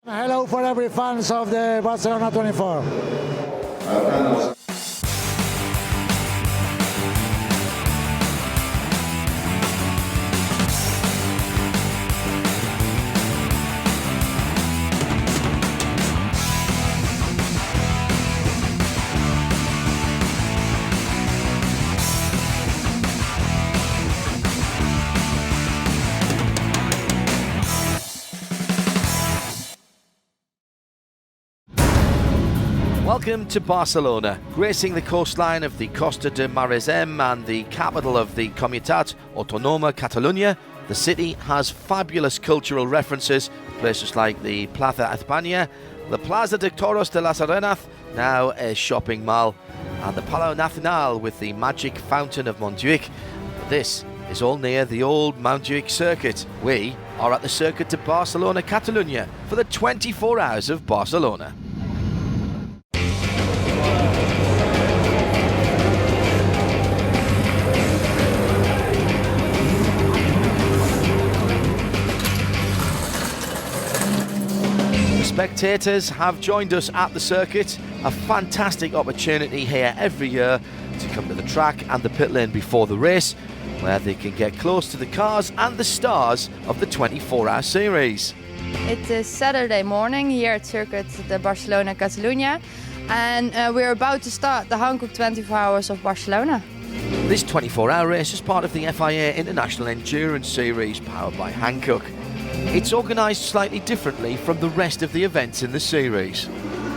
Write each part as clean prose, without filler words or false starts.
Hello for every fans of the Barcelona 24. Welcome to Barcelona, gracing the coastline of the Costa de Maresme and the capital of the Comunitat Autónoma Catalunya. The city has fabulous cultural references, places like the Plaza España, the Plaza de Toros de las Arenas, now a shopping mall, and the Palau Nacional with the magic fountain of Montjuic. This is all near the old Montjuic circuit. We are at the Circuit de Barcelona Catalunya for the 24 hours of Barcelona. Spectators have joined us at the circuit, a fantastic opportunity here every year to come to the track and the pit lane before the race, where they can get close to the cars and the stars of the 24-hour series. It is Saturday morning here at Circuit de Barcelona Catalunya, and we're about to start the Hankook 24 Hours of Barcelona. This 24-hour race is part of the FIA International Endurance Series powered by Hankook. It's organised slightly differently from the rest of the events in the series.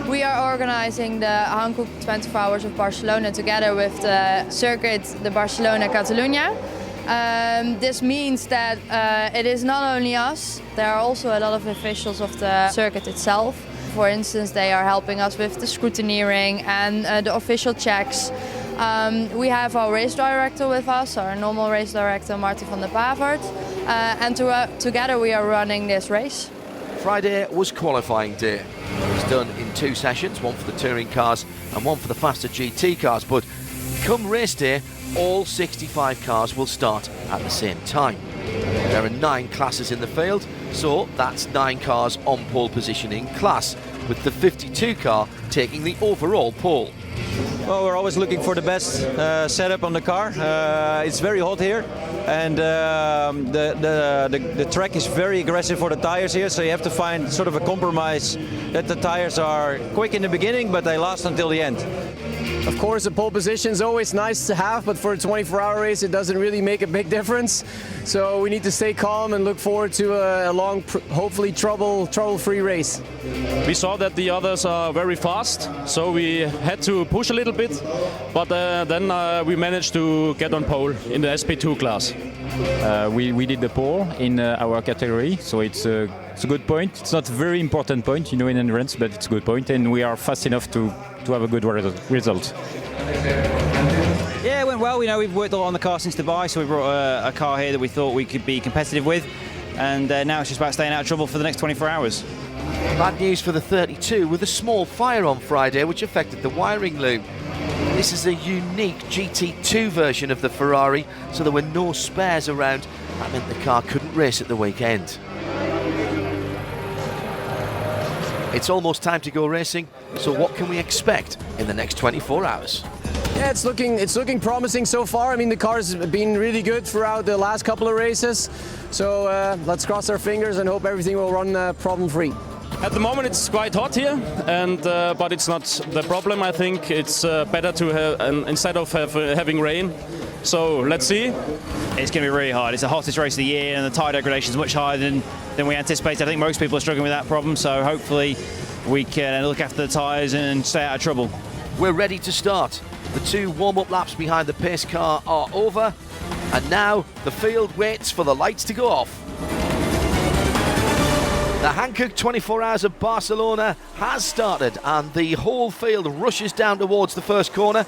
We are organising the Hankook 24 Hours of Barcelona together with the Circuit de Barcelona Catalunya. This means that it is not only us, there are also a lot of officials of the circuit itself. For instance, they are helping us with the scrutineering and the official checks. We have our race director with us, our normal race director Martin van der Pavert, and together we are running this race. Friday was qualifying day. It was done in two sessions, one for the touring cars and one for the faster GT cars, but come race day, all 65 cars will start at the same time. There are 9 classes in the field, so that's 9 cars on pole positioning class, with the 52 car taking the overall pole. Well, we're always looking for the best setup on the car. It's very hot here, and the track is very aggressive for the tires here, so you have to find sort of a compromise that the tires are quick in the beginning, but they last until the end. Of course, a pole position is always nice to have, but for a 24-hour race, it doesn't really make a big difference. So we need to stay calm and look forward to a long, hopefully trouble-free race. We saw that the others are very fast, so we had to push a little bit, but then we managed to get on pole in the SP2 class. We did the pole in our category, so it's a good point. It's not a very important point, in endurance, but it's a good point, and we are fast enough to have a good result. Yeah, it went well. We've worked a lot on the car since Dubai, so we brought a car here that we thought we could be competitive with, and now it's just about staying out of trouble for the next 24 hours. Bad news for the 32 with a small fire on Friday which affected the wiring loom. This is a unique GT2 version of the Ferrari, so there were no spares around. That meant the car couldn't race at the weekend. It's almost time to go racing, so what can we expect in the next 24 hours? Yeah, it's looking promising so far. I mean, the car's been really good throughout the last couple of races. So let's cross our fingers and hope everything will run problem-free. At the moment it's quite hot here, and but it's not the problem. I think it's better to have, instead of having rain. So let's see. It's going to be really hard. It's the hottest race of the year, and the tyre degradation is much higher than we anticipated. I think most people are struggling with that problem, so hopefully we can look after the tyres and stay out of trouble. We're ready to start. The 2 warm-up laps behind the pace car are over, and now the field waits for the lights to go off. The Hankook 24 Hours of Barcelona has started, and the whole field rushes down towards the first corner.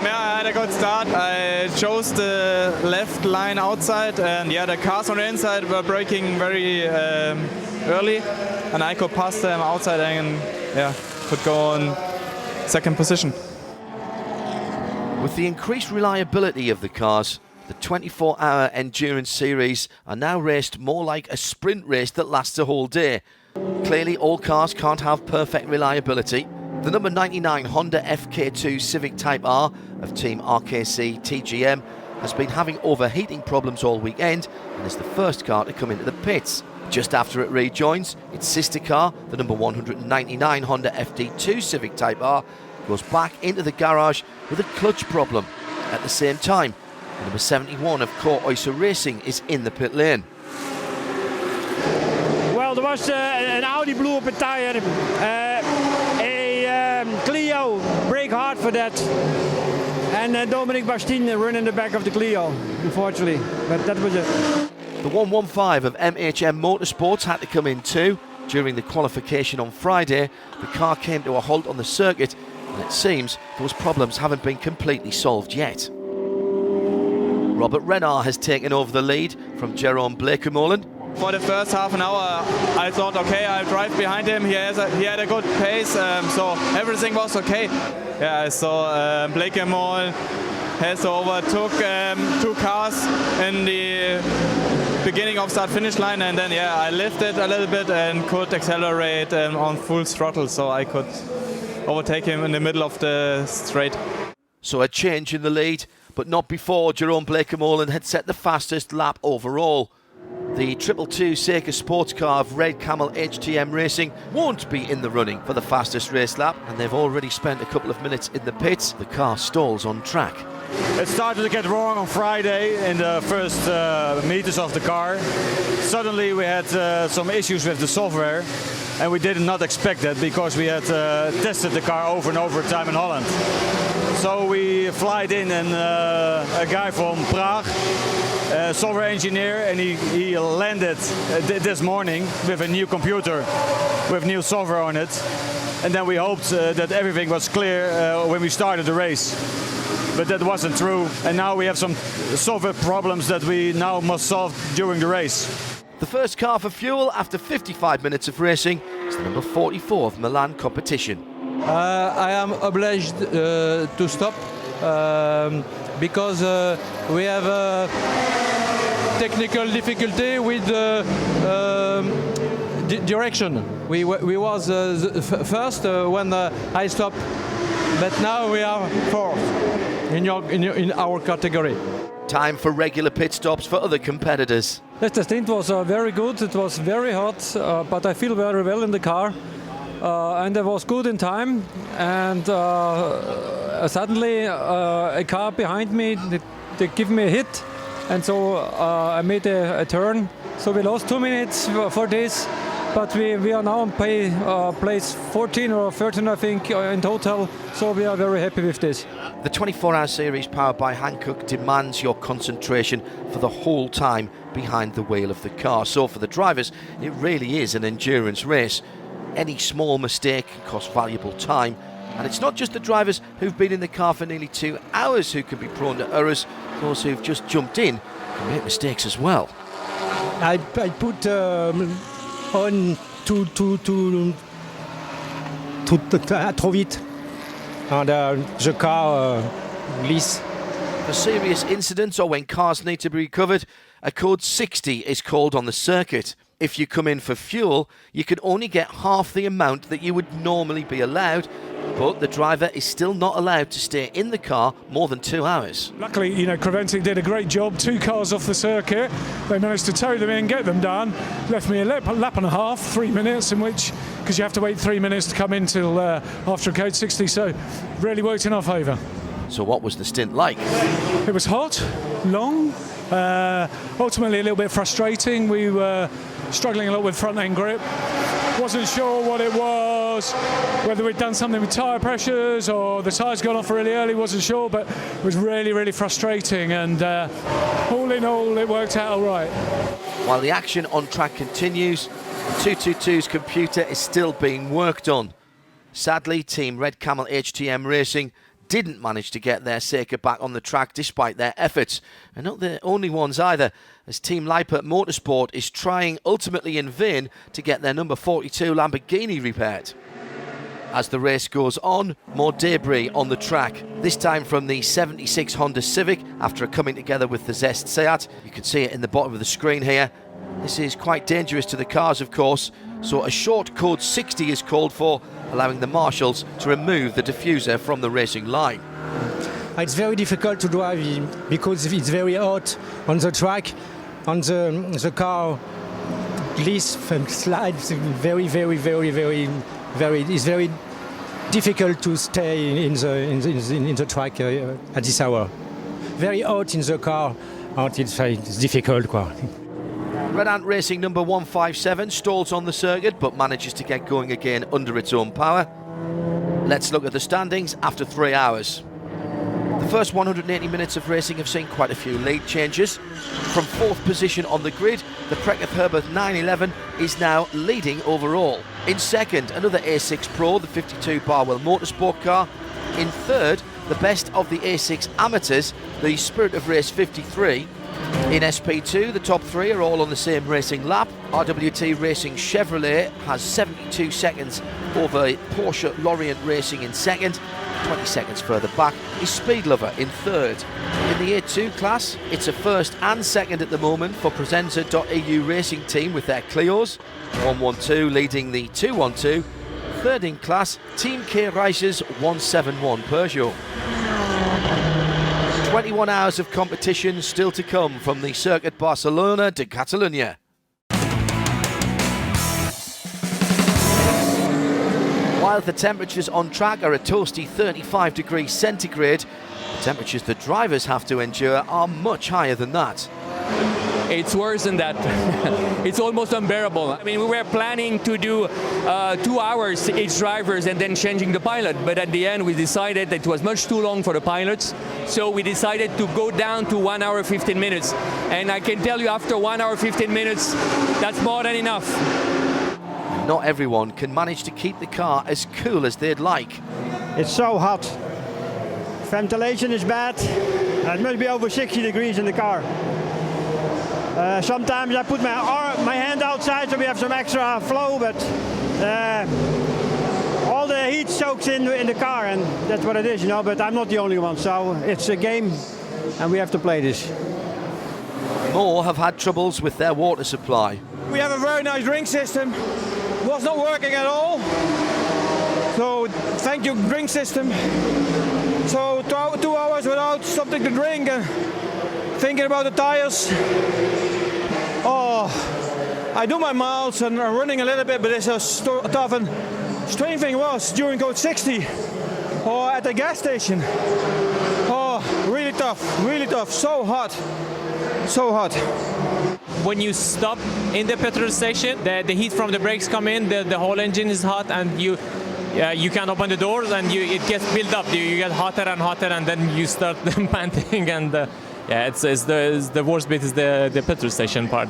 I had a good start. I chose the left line outside, and the cars on the inside were braking very early, and I could pass them outside and could go on second position. With the increased reliability of the cars, The 24-hour endurance series are now raced more like a sprint race that lasts a whole day. Clearly, all cars can't have perfect reliability. The number 99 Honda FK2 Civic Type R of Team RKC TGM has been having overheating problems all weekend and is the first car to come into the pits. Just after it rejoins, its sister car, the number 199 Honda FD2 Civic Type R, goes back into the garage with a clutch problem. At the same time, the number 71 of Core Oyster Racing is in the pit lane. Well, there was an Audi blew up a tire. Clio brake hard for that. And Dominic Bastien ran in the back of the Clio, unfortunately. But that was it. The 115 of MHM Motorsports had to come in too. During the qualification on Friday, the car came to a halt on the circuit, and it seems those problems haven't been completely solved yet. Robert Renard has taken over the lead from Jerome Blakemolen. For the first half an hour, I thought, okay, I'll drive behind him. He had a good pace, so everything was okay. Yeah, so Blakemolen has overtook 2 cars in the beginning of start-finish line, and then I lifted a little bit and could accelerate on full throttle, so I could overtake him in the middle of the straight. So a change in the lead, but not before Jerome Blakemolen had set the fastest lap overall. The 222 Seiko sports car of Red Camel HTM Racing won't be in the running for the fastest race lap, and they've already spent a couple of minutes in the pits. The car stalls on track. It started to get wrong on Friday in the first meters of the car. Suddenly we had some issues with the software, and we did not expect that because we had tested the car over and over time in Holland. So we flied in and a guy from Prague, software engineer, and he landed this morning with a new computer with new software on it. And then we hoped that everything was clear when we started the race. But that wasn't true, and now we have some software problems that we now must solve during the race. The first car for fuel after 55 minutes of racing is the number 44 of Milan competition. I am obliged to stop because we have a technical difficulty with direction. We was first when I stopped, but now we are fourth in our category. Time for regular pit stops for other competitors. Yes, the stint was very good. It was very hot, but I feel very well in the car. And I was good in time. And suddenly a car behind me, they give me a hit. And so I made a turn. So we lost 2 minutes for this. But we are now on place 14 or 13, I think, in total. So we are very happy with this. The 24-hour series powered by Hankook demands your concentration for the whole time behind the wheel of the car. So for the drivers, it really is an endurance race. Any small mistake can cost valuable time. And it's not just the drivers who've been in the car for nearly 2 hours who can be prone to errors. Those who've just jumped in can make mistakes as well. I put on trop vite. And the car glisse. For serious incidents or when cars need to be recovered, a code 60 is called on the circuit. If you come in for fuel, you can only get half the amount that you would normally be allowed, but the driver is still not allowed to stay in the car more than 2 hours. Luckily, Creventic did a great job. 2 cars off the circuit. They managed to tow them in, get them done. Left me a lap and a half, 3 minutes, in which, because you have to wait 3 minutes to come in till after code 60, so really worked in our favour. So what was the stint like? It was hot, long, ultimately a little bit frustrating. We were struggling a lot with front end grip. Wasn't sure what it was, whether we'd done something with tyre pressures or the tyres gone off really early, wasn't sure, but it was really, really frustrating, and all in all it worked out all right. While the action on track continues, the 222's computer is still being worked on. Sadly, Team Red Camel HTM Racing didn't manage to get their Seiko back on the track despite their efforts. And not the only ones either, as Team Lippert Motorsport is trying ultimately in vain to get their number 42 Lamborghini repaired. As the race goes on, more debris on the track, this time from the 76 Honda Civic after coming together with the Zest Seat. You can see it in the bottom of the screen here. This is quite dangerous to the cars, of course, so a short code 60 is called for, allowing the marshals to remove the diffuser from the racing line. It's very difficult to drive because it's very hot on the track, on the car glitz and slides very, it's very difficult to stay in the track at this hour. Very hot in the car, and it's difficult. Red Ant Racing number 157 stalls on the circuit but manages to get going again under its own power. Let's look at the standings after 3 hours. The first 180 minutes of racing have seen quite a few lead changes. From 4th position on the grid, the Preketh Herbert 911 is now leading overall. In second, another A6 Pro, the 52 Barwell Motorsport car. In third, the best of the A6 amateurs, the Spirit of Race 53. In SP2, the top 3 are all on the same racing lap. RWT Racing Chevrolet has 72 seconds over Porsche Lorient Racing in second. 20 seconds further back is Speed Lover in third. In the A2 class, it's a first and second at the moment for Presenza.eu Racing Team with their Clios. 112 leading the 212. Third in class, Team K Reiser's 171 Peugeot. 21 hours of competition still to come from the Circuit Barcelona de Catalunya. While the temperatures on track are a toasty 35 degrees centigrade, the temperatures the drivers have to endure are much higher than that. It's worse than that. It's almost unbearable. I mean, we were planning to do 2 hours each drivers and then changing the pilot, but at the end we decided that it was much too long for the pilots, so we decided to go down to 1 hour 15 minutes. And I can tell you, after 1 hour 15 minutes, that's more than enough. Not everyone can manage to keep the car as cool as they'd like. It's so hot. Ventilation is bad. It must be over 60 degrees in the car. Sometimes I put my hand outside so we have some extra flow, but all the heat soaks in the car, and that's what it is, you know. But I'm not the only one, so it's a game and we have to play this. More have had troubles with their water supply. We have a very nice drink system. It was not working at all. So thank you, drink system. So 2 hours without something to drink and thinking about the tires. Oh, I do my miles and I'm running a little bit, but it's so tough. And strange thing was during code 60 or at the gas station. Oh, really tough, so hot, so hot. When you stop in the petrol station, the heat from the brakes come in, the whole engine is hot, and you can't open the doors, and it gets built up. You get hotter and hotter, and then you start panting, and it's the worst bit is the petrol station part.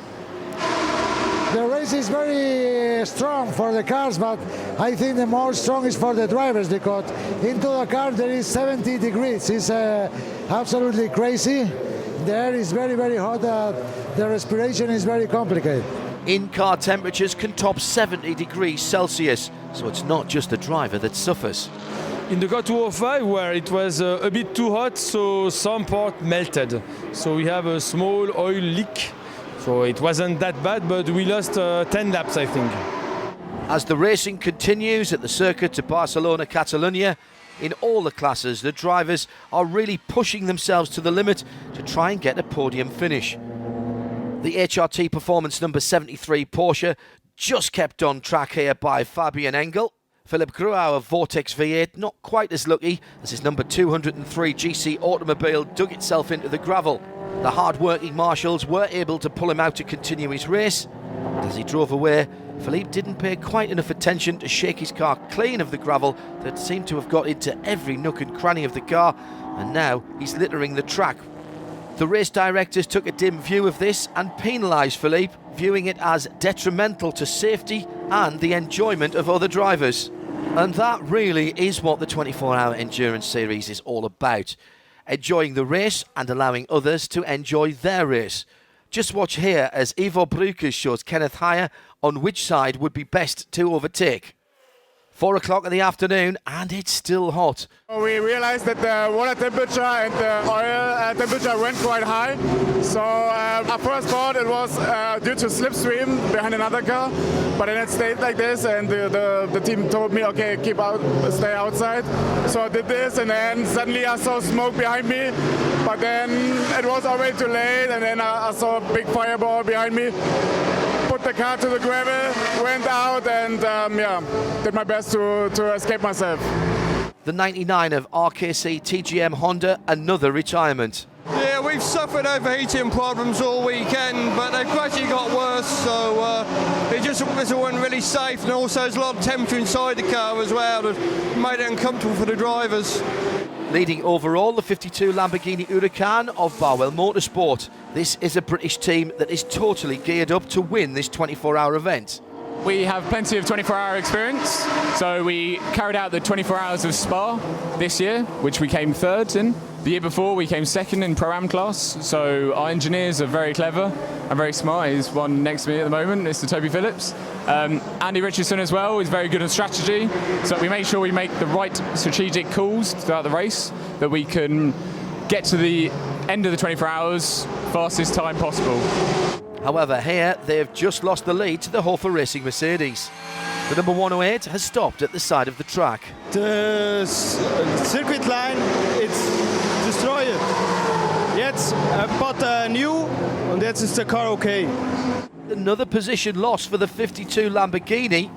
The race is very strong for the cars, but I think the more strong is for the drivers, because into the car there is 70 degrees. It's absolutely crazy. The air is very, very hot. The respiration is very complicated. In-car temperatures can top 70 degrees Celsius, so it's not just the driver that suffers. In the car 205, where it was a bit too hot, so some part melted. So we have a small oil leak. So it wasn't that bad, but we lost 10 laps, I think. As the racing continues at the Circuit de Barcelona Catalunya, in all the classes, the drivers are really pushing themselves to the limit to try and get a podium finish. The HRT Performance number 73 Porsche just kept on track here by Fabian Engel. Philipp Gruau of Vortex V8 not quite as lucky as his number 203 GC automobile dug itself into the gravel. The hard-working marshals were able to pull him out to continue his race. But as he drove away, Philippe didn't pay quite enough attention to shake his car clean of the gravel that seemed to have got into every nook and cranny of the car, and now he's littering the track. The race directors took a dim view of this and penalised Philippe, viewing it as detrimental to safety and the enjoyment of other drivers. And that really is what the 24-hour endurance series is all about. Enjoying the race and allowing others to enjoy their race. Just watch here as Ivo Brukers shows Kenneth Heyer on which side would be best to overtake. 4 o'clock in the afternoon, and it's still hot. We realized that the water temperature and the oil temperature went quite high. So at first thought it was due to slipstream behind another car, but then it stayed like this, and the team told me, okay, stay outside. So I did this, and then suddenly I saw smoke behind me, but then it was already too late, and then I saw a big fireball behind me. Put the car to the gravel, went out, and did my best to escape myself. The 99 of RKC TGM Honda, another retirement. Yeah, we've suffered overheating problems all weekend, but they've gradually got worse, so it just wasn't really safe, and also there's a lot of temperature inside the car as well that made it uncomfortable for the drivers. Leading overall, the 52 Lamborghini Huracan of Barwell Motorsport. This is a British team that is totally geared up to win this 24-hour event. We have plenty of 24-hour experience, so we carried out the 24 hours of Spa this year, which we came third in. The year before we came second in Pro-Am class, so our engineers are very clever and very smart. He's one next to me at the moment, Mr. Toby Phillips. Andy Richardson as well is very good on strategy, so we make sure we make the right strategic calls throughout the race, that we can get to the end of the 24 hours fastest time possible. However, here they've just lost the lead to the Hofer Racing Mercedes. The number 108 has stopped at the side of the track. The circuit line, it's destroyed. Yes, I bought a new, and that is the car okay. Another position lost for the 52 Lamborghini.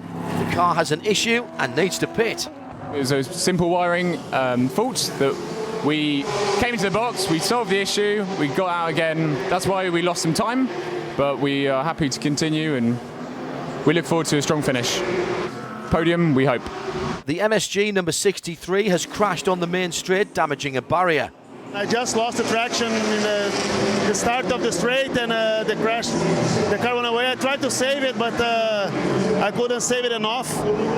The car has an issue and needs to pit. It was a simple wiring fault that we came into the box, we solved the issue, we got out again. That's why we lost some time, but we are happy to continue and we look forward to a strong finish. Podium, we hope. The MSG number 63 has crashed on the main straight, damaging a barrier. I just lost the traction in the start of the straight, and the car went away. I tried to save it, but I couldn't save it enough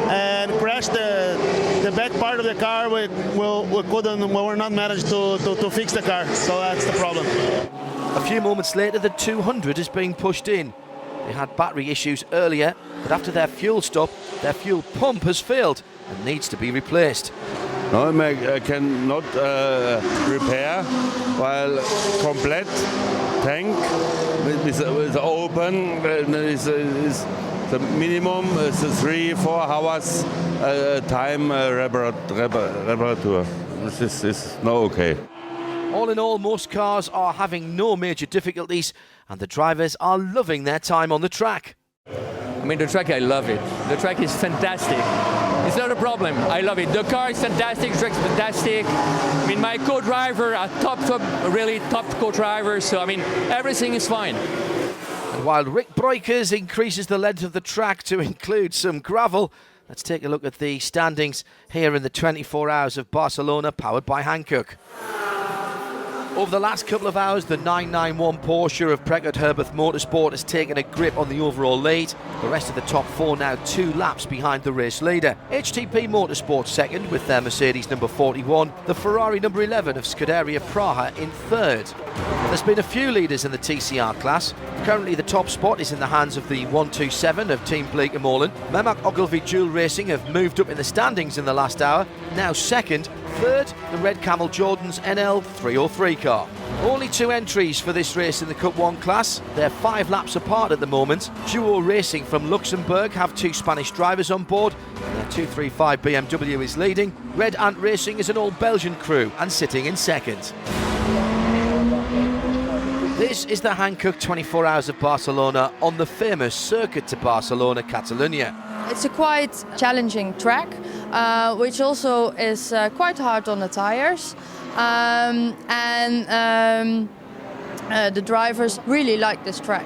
and crashed the back part of the car. We were not managed to fix the car, so that's the problem. A few moments later, the 200 is being pushed in. They had battery issues earlier, but after their fuel stop, their fuel pump has failed and needs to be replaced. No, I cannot repair while complete tank is open. Is the minimum is 3-4 hours time reparatur. This is not okay. All in all, most cars are having no major difficulties, and the drivers are loving their time on the track. I mean, the track, I love it. The track is fantastic. It's not a problem. I love it. The car is fantastic. The track is fantastic. I mean, my co-driver are really top co-drivers. So, I mean, everything is fine. And while Rick Breukers increases the length of the track to include some gravel, let's take a look at the standings here in the 24 hours of Barcelona, powered by Hankook. Over the last couple of hours, the 991 Porsche of Prekert Herbert Motorsport has taken a grip on the overall lead. The rest of the top four now 2 laps behind the race leader. HTP Motorsport second with their Mercedes number 41. The Ferrari number 11 of Scuderia Praha in third. There's been a few leaders in the TCR class. Currently the top spot is in the hands of the 127 of Team Bleeker Molen. Memak Ogilvy Dual Racing have moved up in the standings in the last hour. Now second. Third, the Red Camel Jordan's NL 303 car. Only 2 entries for this race in the Cup 1 class. They're 5 laps apart at the moment. Duo Racing from Luxembourg have 2 Spanish drivers on board, and their 235 BMW is leading. Red Ant Racing is an all-Belgian crew and sitting in second. This is the Hankook 24 Hours of Barcelona on the famous Circuit de Barcelona, Catalunya. It's a quite challenging track, which also is quite hard on the tires. The drivers really like this track.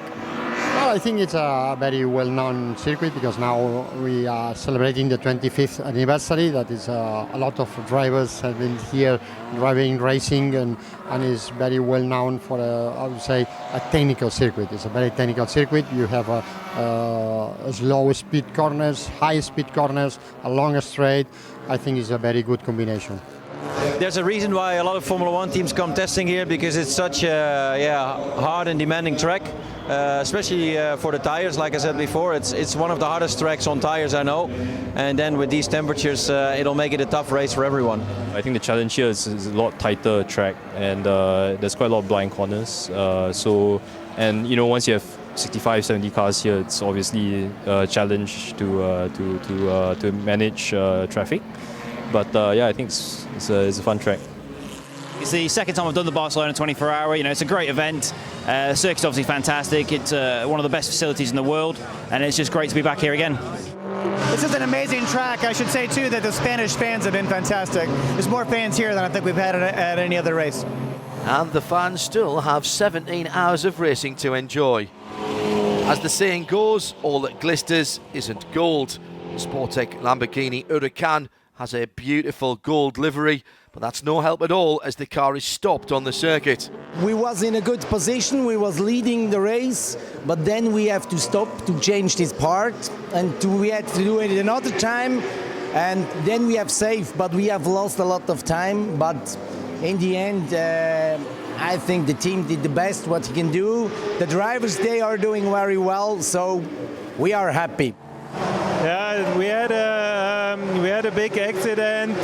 Well, I think it's a very well-known circuit because now we are celebrating the 25th anniversary. That is a lot of drivers have been here driving, racing, and is very well-known for, I would say, a technical circuit. It's a very technical circuit. You have slow speed corners, high speed corners, a long straight. I think it's a very good combination. There's a reason why a lot of Formula One teams come testing here, because it's such a hard and demanding track, especially for the tires. Like I said before, it's one of the hardest tracks on tires I know, and then with these temperatures it'll make it a tough race for everyone. I think the challenge here is a lot tighter track, and there's quite a lot of blind corners. And you know, once you have 65, 70 cars here, it's obviously a challenge to manage traffic. But yeah, I think it's a fun track. It's the second time I've done the Barcelona 24-hour. You know, it's a great event. The circuit's obviously fantastic. It's one of the best facilities in the world, and it's just great to be back here again. This is an amazing track. I should say too that the Spanish fans have been fantastic. There's more fans here than I think we've had at any other race. And the fans still have 17 hours of racing to enjoy. As the saying goes, all that glisters isn't gold. Sportec Lamborghini Huracan has a beautiful gold livery, but that's no help at all as the car is stopped on the circuit. We was in a good position, we was leading the race, but then we have to stop to change this part, and we had to do it another time, and then we have saved, but we have lost a lot of time. But in the end, I think the team did the best what he can do. The drivers, they are doing very well, so we are happy. Yeah, we had a big accident,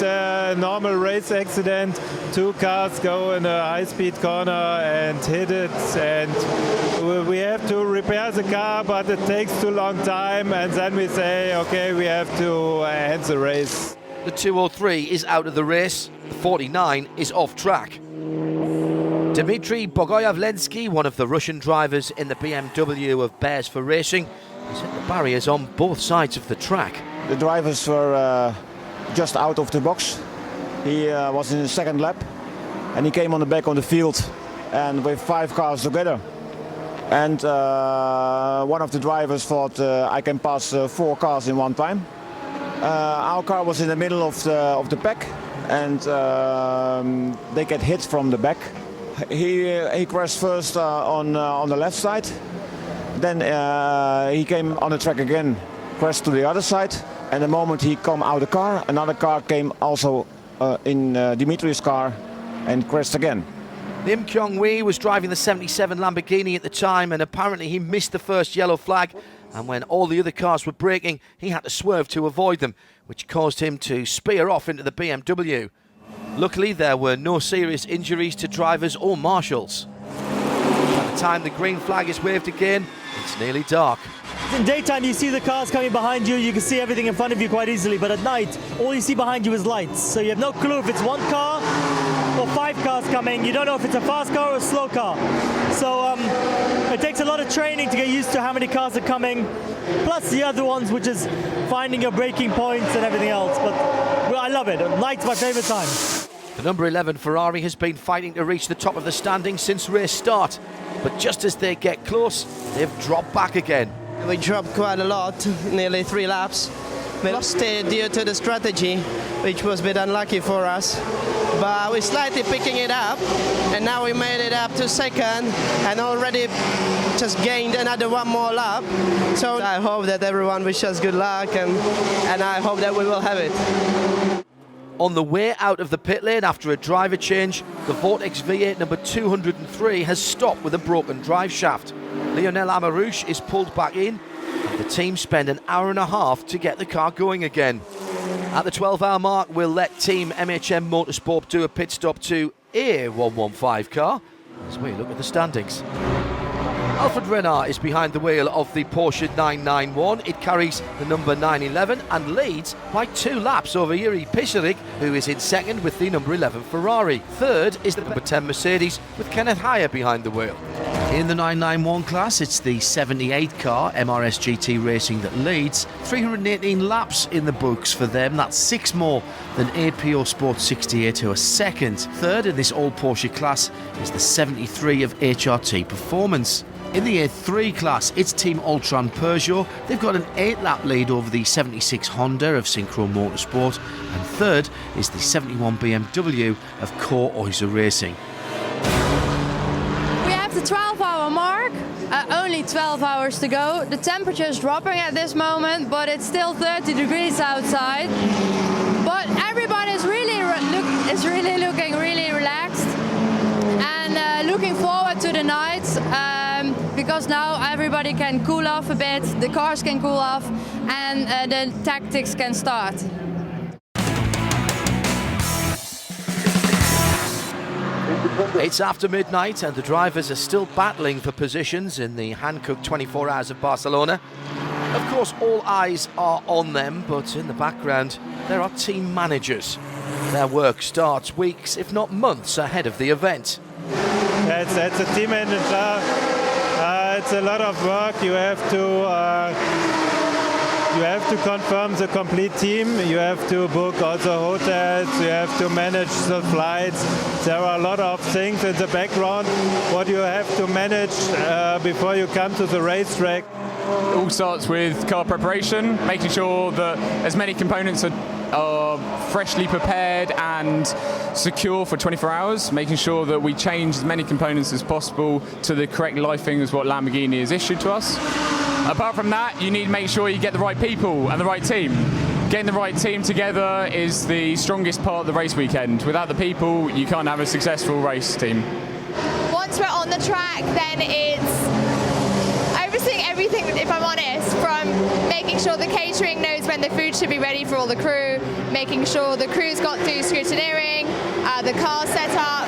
normal race accident. Two cars go in a high-speed corner and hit it, and we have to repair the car, but it takes too long time, and then we say, okay, we have to end the race. The 203 is out of the race, the 49 is off track. Dmitry Bogoyavlensky, one of the Russian drivers in the BMW of Bears for Racing, has hit the barriers on both sides of the track. The drivers were just out of the box. He was in the second lap and he came on the back of the field, and with 5 cars together. And one of the drivers thought I can pass 4 cars in one time. Our car was in the middle of the pack, and they get hit from the back. He crashed first on the left side. Then he came on the track again, crashed to the other side, and the moment he come out of the car, another car came also in Dimitri's car and crashed again. Lim Kyung-wee was driving the 77 Lamborghini at the time, and apparently he missed the first yellow flag, and when all the other cars were braking, he had to swerve to avoid them, which caused him to spear off into the BMW. Luckily, there were no serious injuries to drivers or marshals. By the time the green flag is waved again, it's nearly dark. In daytime, you see the cars coming behind you, you can see everything in front of you quite easily, but at night, all you see behind you is lights. So you have no clue if it's one car or 5 cars coming. You don't know if it's a fast car or a slow car. So it takes a lot of training to get used to how many cars are coming, plus the other ones, which is finding your braking points and everything else. But well, I love it. Night's my favorite time. The number 11 Ferrari has been fighting to reach the top of the standings since race start, but just as they get close, they've dropped back again. We dropped quite a lot, nearly 3 laps. We lost it due to the strategy, which was a bit unlucky for us. But we're slightly picking it up, and now we made it up to second, and already just gained another 1 more lap. So I hope that everyone wishes us good luck, and I hope that we will have it. On the way out of the pit lane after a driver change, the Vortex V8 number 203 has stopped with a broken drive shaft. Lionel Amarouche is pulled back in, and the team spend an hour and a half to get the car going again. At the 12-hour mark, we'll let Team MHM Motorsport do a pit stop to a 115 car as we look at the standings. Alfred Renard is behind the wheel of the Porsche 991. It carries the number 911 and leads by 2 laps over Yuri Pisarik, who is in second with the number 11 Ferrari. Third is the number 10 Mercedes with Kenneth Heyer behind the wheel. In the 991 class, it's the 78 car, MRS GT Racing, that leads. 318 laps in the books for them. That's 6 more than APO Sport 68, who are second. Third in this all Porsche class is the 73 of HRT Performance. In the A3 class, it's Team Ultron Peugeot. They've got an 8-lap lead over the 76 Honda of Synchro Motorsport. And third is the 71 BMW of Core Oyster Racing. We have the 12-hour mark. Only 12 hours to go. The temperature is dropping at this moment, but it's still 30 degrees outside. But everybody's really is really looking really relaxed and looking forward to the night because now everybody can cool off a bit, the cars can cool off, and the tactics can start. It's after midnight and the drivers are still battling for positions in the Hankook 24 Hours of Barcelona. Of course, all eyes are on them, but in the background, there are team managers. Their work starts weeks, if not months, ahead of the event. It's a team manager. It's a lot of work. You have to confirm the complete team. You have to book also hotels. You have to manage the flights. There are a lot of things in the background what you have to manage before you come to the racetrack. It all starts with car preparation, making sure that as many components are freshly prepared and secure for 24 hours, making sure that we change as many components as possible to the correct lifing as what Lamborghini has issued to us. Apart from that, you need to make sure you get the right people and the right team. Getting the right team together is the strongest part of the race weekend. Without the people, you can't have a successful race team. Once we're on the track, then it's overseeing everything, if I'm honest, from making sure the catering knows when the food should be ready for all the crew, making sure the crew's got through scrutineering, the car set up,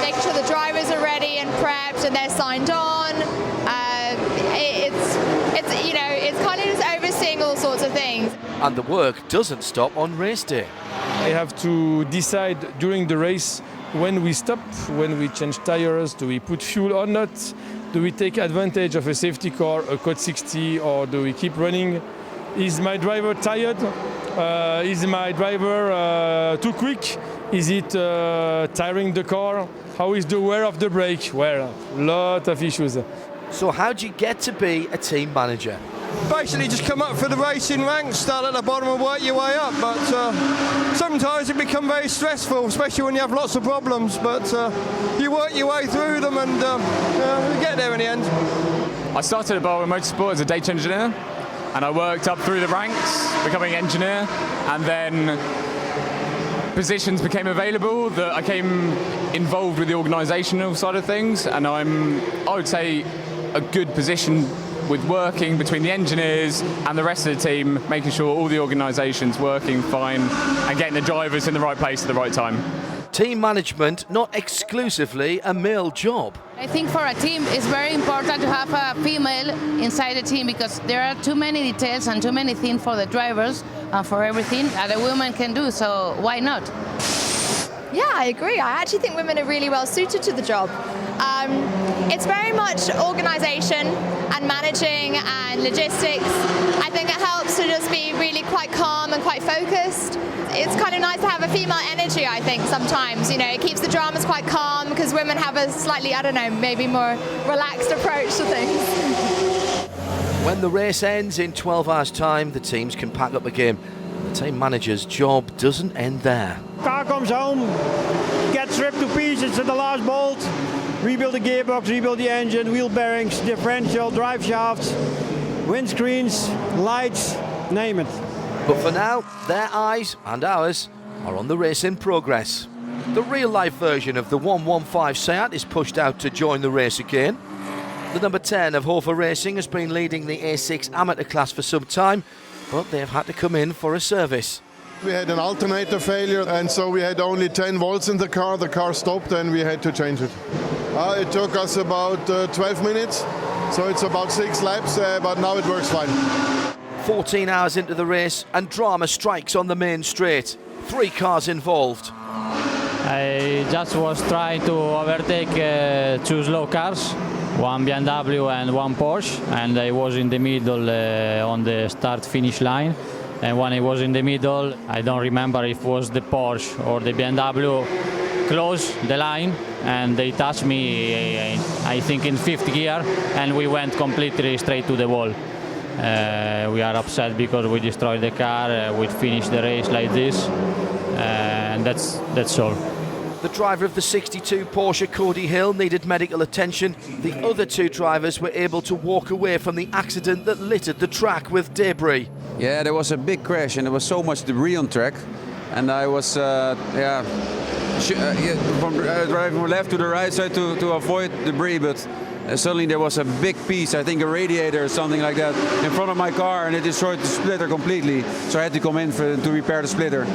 making sure the drivers are ready and prepped and they're signed on. It's kind of just overseeing all sorts of things. And the work doesn't stop on race day. I have to decide during the race when we stop, when we change tires, do we put fuel or not? Do we take advantage of a safety car, a Code 60, or do we keep running? Is my driver tired? Is my driver too quick? Is it tiring the car? How is the wear of the brake? Well, a lot of issues. So how do you get to be a team manager? Basically just come up for the racing ranks, start at the bottom and work your way up, but sometimes it becomes very stressful, especially when you have lots of problems, but you work your way through them and you get there in the end. I started at Barwell Motorsport as a data engineer and I worked up through the ranks, becoming engineer, and then positions became available that I came involved with the organisational side of things, and I would say, a good position with working between the engineers and the rest of the team, making sure all the organisation's working fine and getting the drivers in the right place at the right time. Team management, not exclusively a male job. I think for a team it's very important to have a female inside the team because there are too many details and too many things for the drivers and for everything that a woman can do, so why not? Yeah, I agree. I actually think women are really well suited to the job. It's very much organisation and managing and logistics. I think it helps to just be really quite calm and quite focused. It's kind of nice to have a female energy, I think, sometimes. It keeps the dramas quite calm because women have a slightly, maybe more relaxed approach to things. When the race ends in 12 hours' time, the teams can pack up again. The team manager's job doesn't end there. Car comes home, gets ripped to pieces at the last bolt, rebuild the gearbox, rebuild the engine, wheel bearings, differential, drive shafts, windscreens, lights, name it. But for now, their eyes and ours are on the race in progress. The real-life version of the 115 Seat is pushed out to join the race again. The number 10 of Hofer Racing has been leading the A6 amateur class for some time, but they've had to come in for a service. We had an alternator failure, and so we had only 10 volts in the car stopped and we had to change it. It took us about 12 minutes, so it's about 6 laps, but now it works fine. 14 hours into the race and drama strikes on the main straight. 3 cars involved. I just was trying to overtake 2 slow cars, one BMW and one Porsche, and I was in the middle on the start-finish line. And when I was in the middle, I don't remember if it was the Porsche or the BMW, closed the line and they touched me, I think in 5th gear, and we went completely straight to the wall. We are upset because we destroyed the car, we finished the race like this, and that's all. The driver of the 62 Porsche, Cody Hill, needed medical attention. The other 2 drivers were able to walk away from the accident that littered the track with debris. Yeah, there was a big crash and there was so much debris on track. and I was driving from left to the right side to avoid debris, but suddenly there was a big piece, I think a radiator or something like that, in front of my car, and it destroyed the splitter completely. So I had to come in to repair the splitter.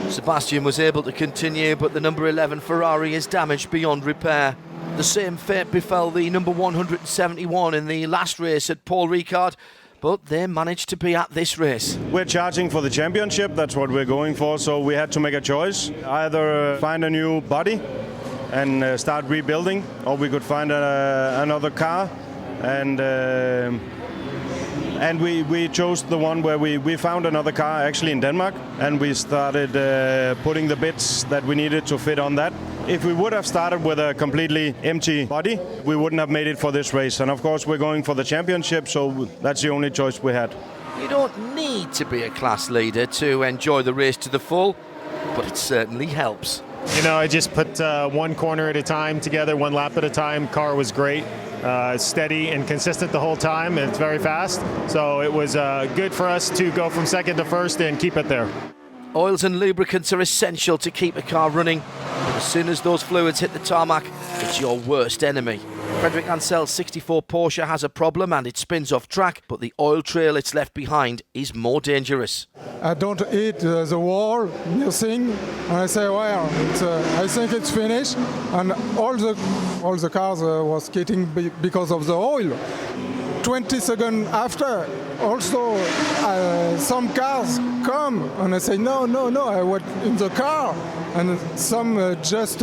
Sebastian was able to continue, but the number 11 Ferrari is damaged beyond repair. The same fate befell the number 171 in the last race at Paul Ricard, but they managed to be at this race. We're charging for the championship, that's what we're going for, so we had to make a choice. Either find a new body and start rebuilding, or we could find another car, and we chose the one where we found another car actually in Denmark, and we started putting the bits that we needed to fit on that. If we would have started with a completely empty body, we wouldn't have made it for this race. And of course we're going for the championship, so that's the only choice we had. You don't need to be a class leader to enjoy the race to the full, but it certainly helps. You know, I just put one corner at a time together, one lap at a time. Car was great, steady and consistent the whole time, and it's very fast. So it was good for us to go from second to first and keep it there. Oils and lubricants are essential to keep a car running, but as soon as those fluids hit the tarmac, it's your worst enemy. Frederick Ansell's 64 Porsche has a problem and it spins off track, but the oil trail it's left behind is more dangerous. I don't hit the wall, nothing, and I say, well, I think it's finished, and all the cars was getting because of the oil. 20 seconds after, also some cars come, and I say, no, I was in the car, and some just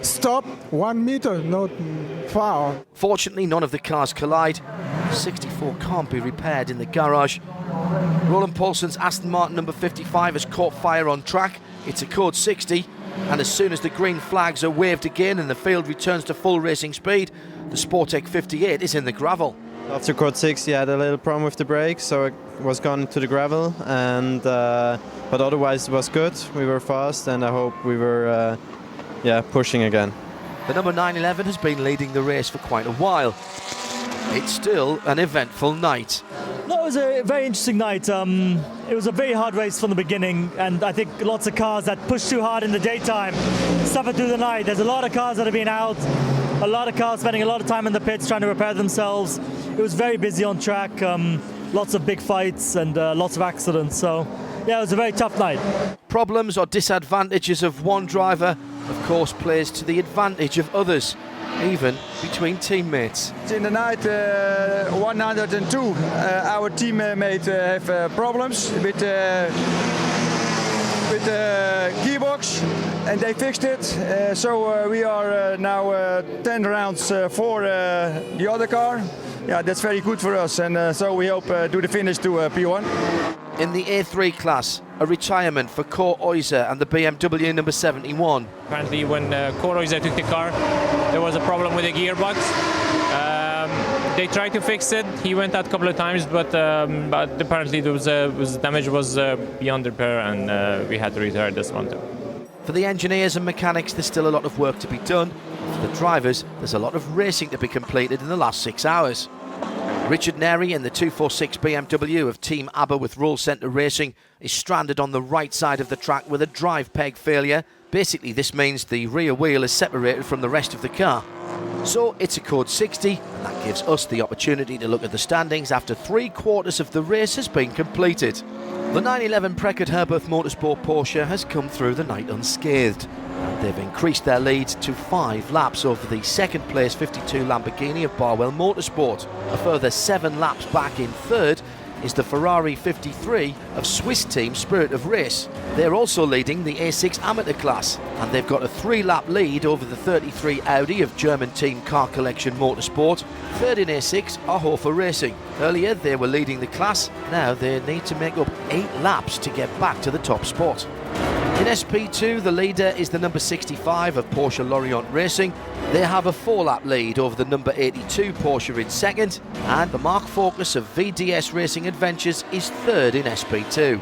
stop 1 meter, not far. Fortunately, none of the cars collide. The 64 can't be repaired in the garage. Roland Paulsen's Aston Martin number 55 has caught fire on track. It's a code 60, and as soon as the green flags are waved again and the field returns to full racing speed, the Sportec 58 is in the gravel. After code 60 I had a little problem with the brakes, so it was gone to the gravel, and but otherwise it was good. We were fast, and I hope we were pushing again. The number 911 has been leading the race for quite a while. It's still an eventful night. No, it was a very interesting night. It was a very hard race from the beginning, and I think lots of cars that pushed too hard in the daytime suffered through the night. There's a lot of cars that have been out, a lot of cars spending a lot of time in the pits trying to repair themselves. It was very busy on track, lots of big fights and lots of accidents. So, yeah, it was a very tough night. Problems or disadvantages of one driver, of course, plays to the advantage of others, even between teammates. In the night 102, our teammate have problems with the gearbox, and they fixed it. So we are now 10 rounds for the other car. Yeah, that's very good for us, and so we hope do the finish to P1. In the A3 class, a retirement for Cor Oyser and the BMW number 71. Apparently when Cor Oyser took the car, there was a problem with the gearbox. They tried to fix it. He went out a couple of times, but apparently there was damage was beyond repair, and we had to repair this one too. For the engineers and mechanics, there's still a lot of work to be done. For the drivers, there's a lot of racing to be completed in the last 6 hours. Richard Neri in the 246 BMW of Team ABBA with Roll Centre Racing is stranded on the right side of the track with a drive peg failure. Basically, this means the rear wheel is separated from the rest of the car. So it's a code 60, and that gives us the opportunity to look at the standings after 3/4 of the race has been completed. The 911 Preckert Herberth Motorsport Porsche has come through the night unscathed. They've increased their lead to 5 laps over the second place 52 Lamborghini of Barwell Motorsport. A further 7 laps back in third is the Ferrari 53 of Swiss team Spirit of Race. They're also leading the A6 amateur class, and they've got a 3-lap lead over the 33 Audi of German team Car Collection Motorsport. Third in A6 are Hofer Racing. Earlier they were leading the class, now they need to make up 8 laps to get back to the top spot. In SP2, the leader is the number 65 of Porsche Lorient Racing. They have a 4-lap lead over the number 82 Porsche in second, and the Mark Focus of VDS Racing Adventures is third in SP2.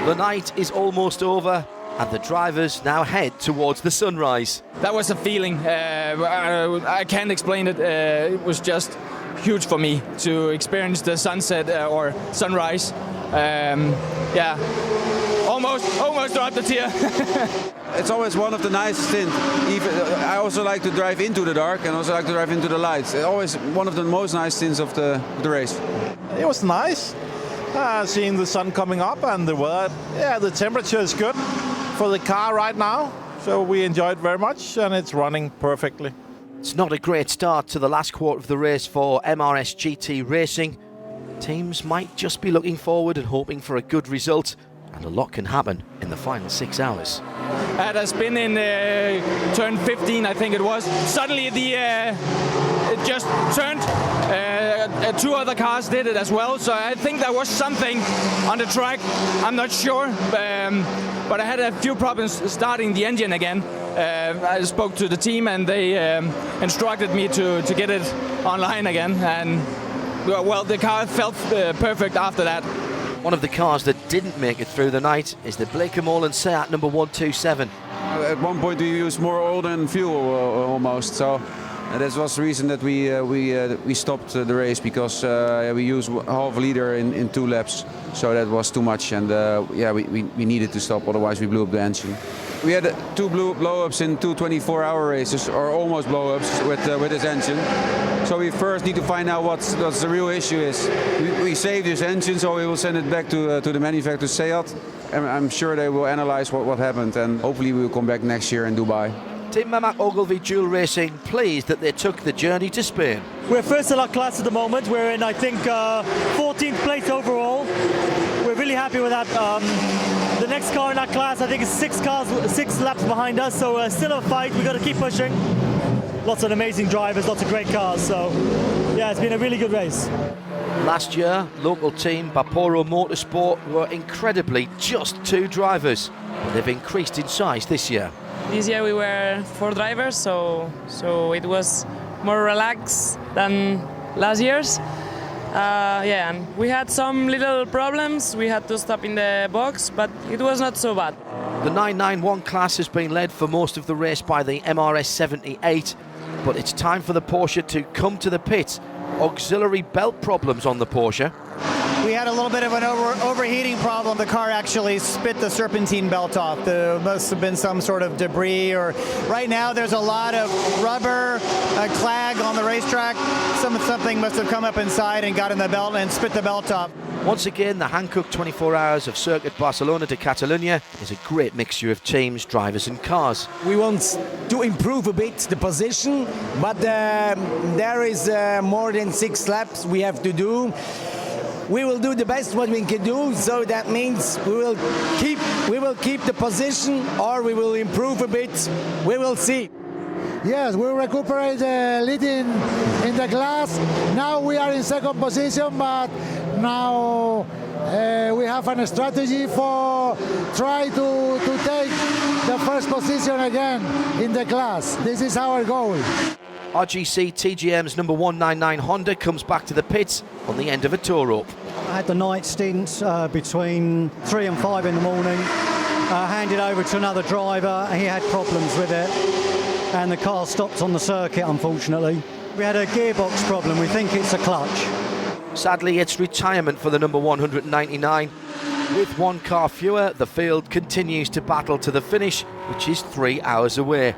The night is almost over, and the drivers now head towards the sunrise. That was a feeling. I can't explain it. It was just huge for me to experience the sunset or sunrise Yeah, almost dropped a tear. It's always one of the nicest things. Even I also like to drive into the dark and also like to drive into the lights. It's always one of the most nice things of the race. It was nice seeing the sun coming up and the weather. Yeah, the temperature is good for the car right now. So we enjoyed very much and it's running perfectly. It's not a great start to the last quarter of the race for MRS GT Racing. Teams might just be looking forward and hoping for a good result, and a lot can happen in the final 6 hours. Had a spin in turn 15, I think it was. Suddenly it just turned. 2 other cars did it as well, so I think there was something on the track. I'm not sure, but I had a few problems starting the engine again. I spoke to the team and they instructed me to get it online again, and well, the car felt perfect after that. One of the cars that didn't make it through the night is the Blake & Molan Seat number 127. At one point we used more oil than fuel almost, so that was the reason that we stopped the race, because we used half a liter in 2 laps, so that was too much, and we needed to stop, otherwise we blew up the engine. We had 2 blow-ups in 2 24-hour races, or almost blow-ups with this engine. So we first need to find out what the real issue is. We saved this engine, so we will send it back to the manufacturer Seat. And I'm sure they will analyze what happened, and hopefully we will come back next year in Dubai. Team Mamak Ogilvy Dual Racing pleased that they took the journey to Spain. We're first in our class at the moment. We're in, I think, 14th place overall. We're really happy with that. The next car in our class, I think, is 6 laps behind us, so still a fight. We've got to keep pushing. Lots of amazing drivers, lots of great cars, so yeah, it's been a really good race. Last year, local team Baporo Motorsport were incredibly just 2 drivers, but they've increased in size this year. This year we were 4 drivers, so it was more relaxed than last year's. And we had some little problems. We had to stop in the box, but it was not so bad. The 991 class has been led for most of the race by the MRS 78, but it's time for the Porsche to come to the pits. Auxiliary belt problems on the Porsche. We had a little bit of an overheating problem. The car actually spit the serpentine belt off. There must have been some sort of debris, or right now there's a lot of rubber clag on the racetrack. Something must have come up inside and got in the belt and spit the belt off. Once again, the Hankook 24 hours of Circuit Barcelona to Catalunya is a great mixture of teams, drivers and cars. We want to improve a bit the position, but there is more than 6 laps we have to do. We will do the best what we can do, so that means we will keep the position, or we will improve a bit. We will see. Yes, we recuperate the lead in the class. Now we are in 2nd position, but now we have a strategy for try to take the 1st position again in the class. This is our goal. RGC TGM's number 199 Honda comes back to the pits on the end of a tow rope. I had the night stint between 3 and 5 in the morning. Handed over to another driver. He had problems with it, and the car stopped on the circuit, unfortunately. We had a gearbox problem. We think it's a clutch. Sadly, it's retirement for the number 199. With 1 car fewer, the field continues to battle to the finish, which is 3 hours away.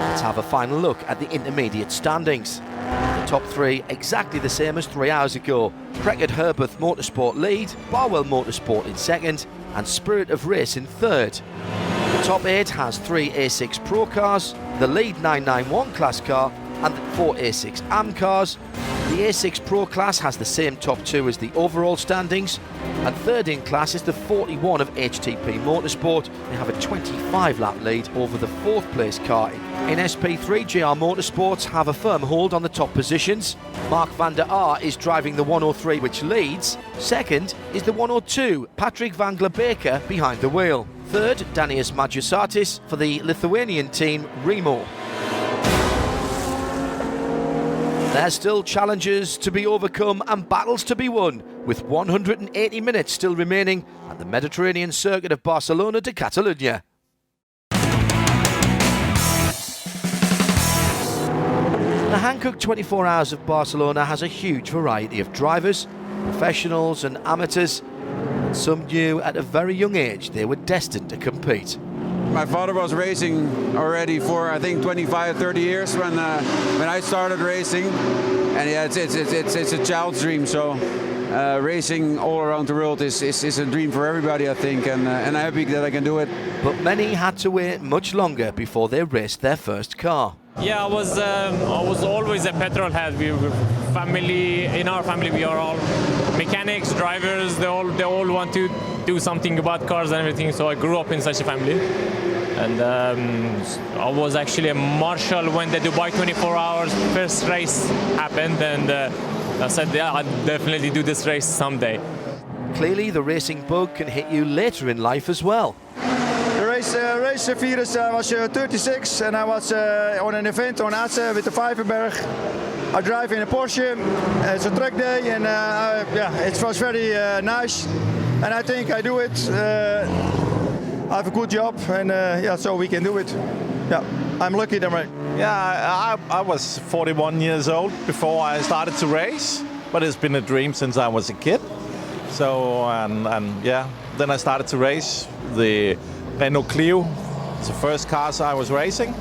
Let's have a final look at the intermediate standings. The top 3 exactly the same as 3 hours ago. Precard Herberth Motorsport lead, Barwell Motorsport in 2nd, and Spirit of Race in 3rd. The top 8 has 3 A6 Pro cars, the lead 991 class car, and 4 A6 AM cars. The A6 Pro class has the same top 2 as the overall standings, and 3rd in class is the 41 of HTP Motorsport. They have a 25 lap lead over the 4th place car. In SP3, JR Motorsports have a firm hold on the top positions. Mark van der Aar is driving the 103, which leads. 2nd is the 102, Patrick van Glebaker behind the wheel. 3rd, Danius Madjusatis for the Lithuanian team Remo. There's still challenges to be overcome and battles to be won, with 180 minutes still remaining at the Mediterranean circuit of Barcelona to Catalunya. The Hankook 24 Hours of Barcelona has a huge variety of drivers, professionals and amateurs. and some knew at a very young age they were destined to compete. My father was racing already for I think 25, 30 years when I started racing, and yeah, it's a child's dream. So racing all around the world is a dream for everybody, I think, and I'm happy that I can do it. But many had to wait much longer before they raced their first car. Yeah, I was always a petrol head. In our family, we are all mechanics, drivers. They all want to do something about cars and everything. So I grew up in such a family, and I was actually a marshal when the Dubai 24 Hours first race happened, and I said, yeah, I'll definitely do this race someday. Clearly, the racing bug can hit you later in life as well. The race virus, I was 36 and I was on an event on Asse with the Vijverberg. I drive in a Porsche. It's a track day, and yeah, it was very nice. And I think I do it. I have a good job, and yeah, so we can do it. Yeah, I'm lucky that way. Yeah, I was 41 years old before I started to race, but it's been a dream since I was a kid. So, and yeah, then I started to race the Renault Clio. It's the first cars I was racing.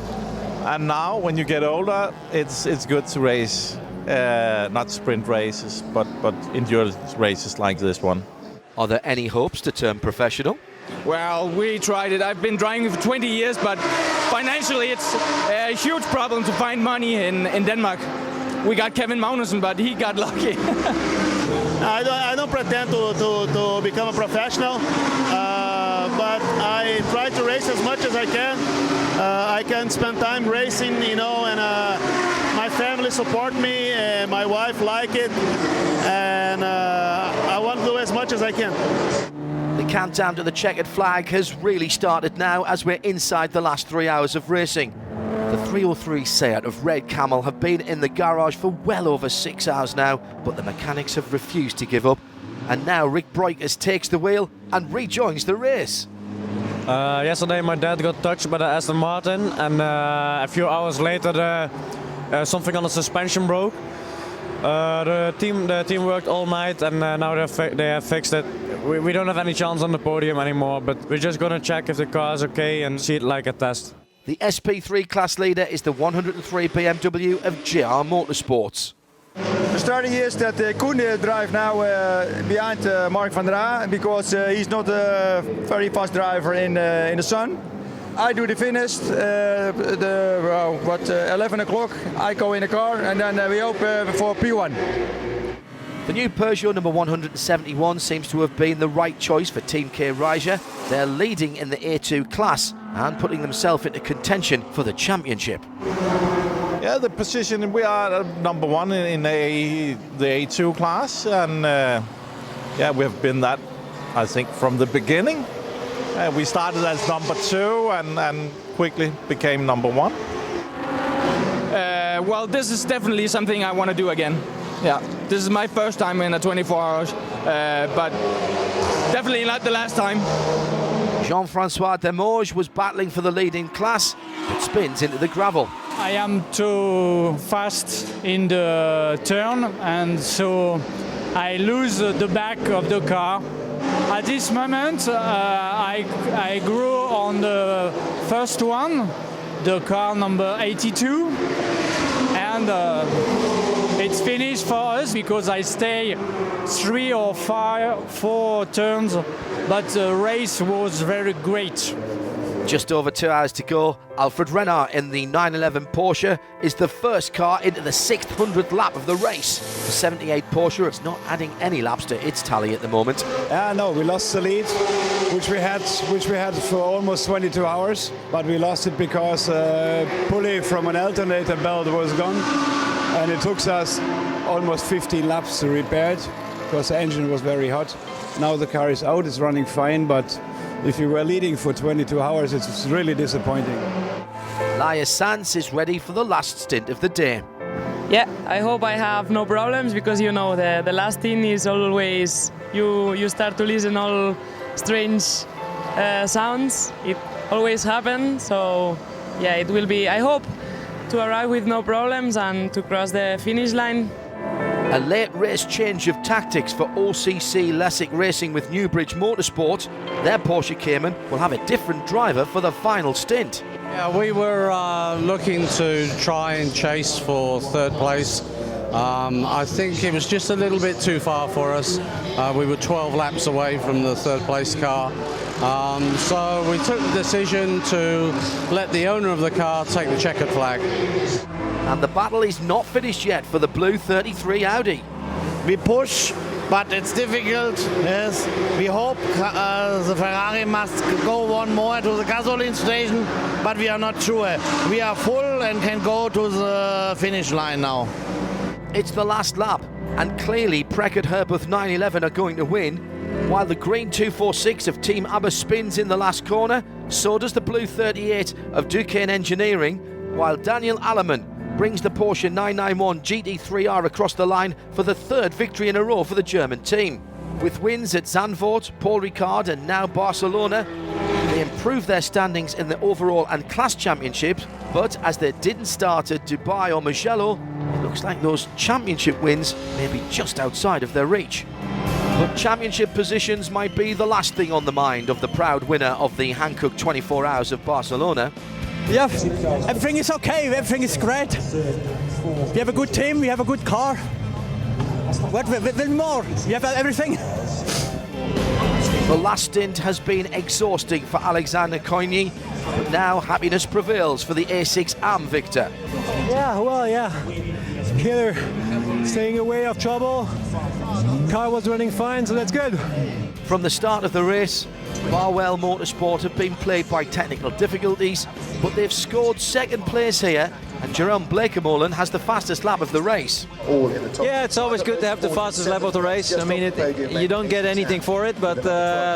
And now, when you get older, it's good to race, not sprint races, but endurance races like this one. Are there any hopes to turn professional? Well, we tried it. I've been driving for 20 years, but financially it's a huge problem to find money in Denmark. We got Kevin Magnussen, but he got lucky. I don't pretend to become a professional, but I try to race as much as I can. I can spend time racing, you know, and my family support me, and my wife like it, and I want to do as much as I can. The countdown to the checkered flag has really started now as we're inside the last 3 hours of racing. The 303 Seat of Red Camel have been in the garage for well over 6 hours now, but the mechanics have refused to give up. And now Rick Breukers takes the wheel and rejoins the race. Yesterday my dad got touched by the Aston Martin, and a few hours later something on the suspension broke. The team worked all night, and now they have fixed it. We don't have any chance on the podium anymore, but we're just gonna check if the car is okay and see it like a test. The SP3 class leader is the 103 BMW of GR Motorsports. The strategy is that Koen drive now behind Mark van der Aa, because he's not a very fast driver in the sun. I do the finish, 11 o'clock, I go in the car, and then we hope for P1. The new Peugeot number 171 seems to have been the right choice for Team K Raja. They're leading in the A2 class and putting themselves into contention for the championship. Yeah, the position, we are number one in the A2 class, and yeah, we have been that, I think, from the beginning. We started as number 2 and quickly became number 1. Well, this is definitely something I want to do again. Yeah, this is my first time in the 24 hours, but definitely not the last time. Jean-Francois Demorge was battling for the lead in class, but spins into the gravel. I am too fast in the turn, and so I lose the back of the car. At this moment, I grew on the first one, the car number 82, and it's finished for us because I stay 3 or 4 turns, but the race was very great. Just over 2 hours to go. Alfred Renard in the 911 Porsche is the first car into the 600th lap of the race. The 78 Porsche is not adding any laps to its tally at the moment. No, we lost the lead, which we had for almost 22 hours, but we lost it because pulley from an alternator belt was gone, and it took us almost 15 laps to repair it because the engine was very hot. Now the car is out, it's running fine, but if you were leading for 22 hours, it's really disappointing. Laia Sanz is ready for the last stint of the day. Yeah, I hope I have no problems, because you know the last thing is always you start to listen all strange sounds. It always happens, so yeah, it will be. I hope to arrive with no problems and to cross the finish line. A late race change of tactics for OCC Lessig Racing with Newbridge Motorsport. Their Porsche Cayman will have a different driver for the final stint. Yeah, we were looking to try and chase for third place. I think it was just a little bit too far for us. We were 12 laps away from the third place car. So we took the decision to let the owner of the car take the checkered flag. And the battle is not finished yet for the blue 33 Audi. We push, but it's difficult. Yes, we hope the Ferrari must go one more to the gasoline station, but we are not sure. We are full and can go to the finish line now. It's the last lap, and clearly Prekert Herbeth 911 are going to win. While the green 246 of Team ABBA spins in the last corner, so does the blue 38 of Duquesne Engineering, while Daniel Allemann brings the Porsche 991 GT3R across the line for the third victory in a row for the German team. With wins at Zandvoort, Paul Ricard and now Barcelona, they improved their standings in the overall and class championships, but as they didn't start at Dubai or Mugello, it looks like those championship wins may be just outside of their reach. But championship positions might be the last thing on the mind of the proud winner of the Hankook 24 Hours of Barcelona. Yeah, everything is okay, everything is great. We have a good team, we have a good car. What more? We have everything. The last stint has been exhausting for Alexander Coigny, but now happiness prevails for the A6 AM Victor. Yeah, well, yeah. Here, staying away of trouble. Car was running fine, so that's good. From the start of the race, Barwell Motorsport have been plagued by technical difficulties, but they've scored second place here, and Jerome Blakemolen has the fastest lap of the race. Yeah, it's always good to have the fastest lap of the race. I mean, you don't get anything for it, but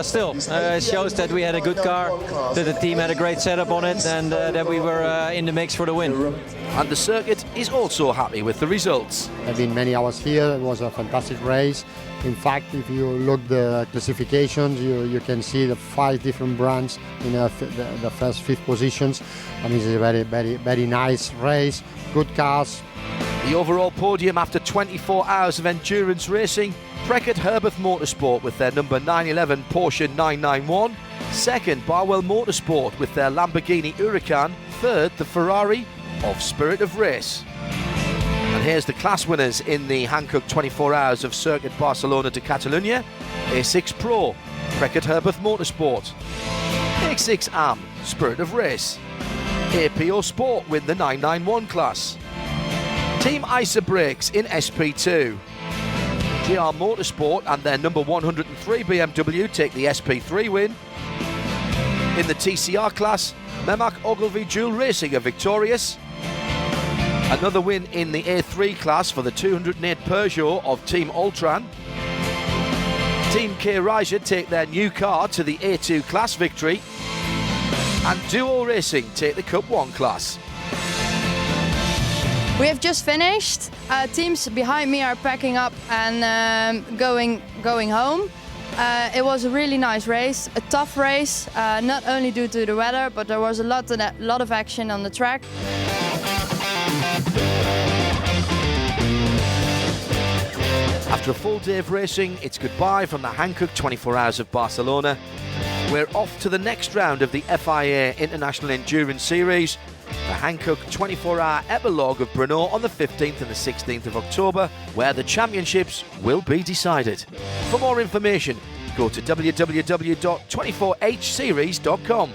still, it shows that we had a good car, that the team had a great setup on it, and that we were in the mix for the win. And the circuit is also happy with the results. I've been many hours here. It was a fantastic race. In fact, if you look the classifications, you can see the 5 different brands in the first 5 positions. I mean, it's a very, very, very nice race. Good cars. The overall podium after 24 hours of endurance racing, Prekert Herbeth Motorsport with their number 911 Porsche 991. Second, Barwell Motorsport with their Lamborghini Huracan. Third, the Ferrari of Spirit of Race. And here's the class winners in the Hankook 24 Hours of Circuit Barcelona to Catalunya. A6 Pro, Prekert Herbeth Motorsport. A6 AM, Spirit of Race. APO Sport win the 991 class. Team ISA Brakes in SP2. GR Motorsport and their number 103 BMW take the SP3 win. In the TCR class, Memak Ogilvy Dual Racing are victorious. Another win in the A3 class for the 208 Peugeot of Team Ultran. Team K Raja take their new car to the A2 class victory. And Duo Racing take the Cup 1 class. We have just finished. Teams behind me are packing up and going home. It was a really nice race, a tough race, not only due to the weather, but there was a lot of action on the track. After a full day of racing, it's goodbye from the Hankook 24 Hours of Barcelona. We're off to the next round of the FIA International Endurance Series, the Hankook 24-hour epilogue of Brno on the 15th and the 16th of October, where the championships will be decided. For more information, go to www.24hseries.com.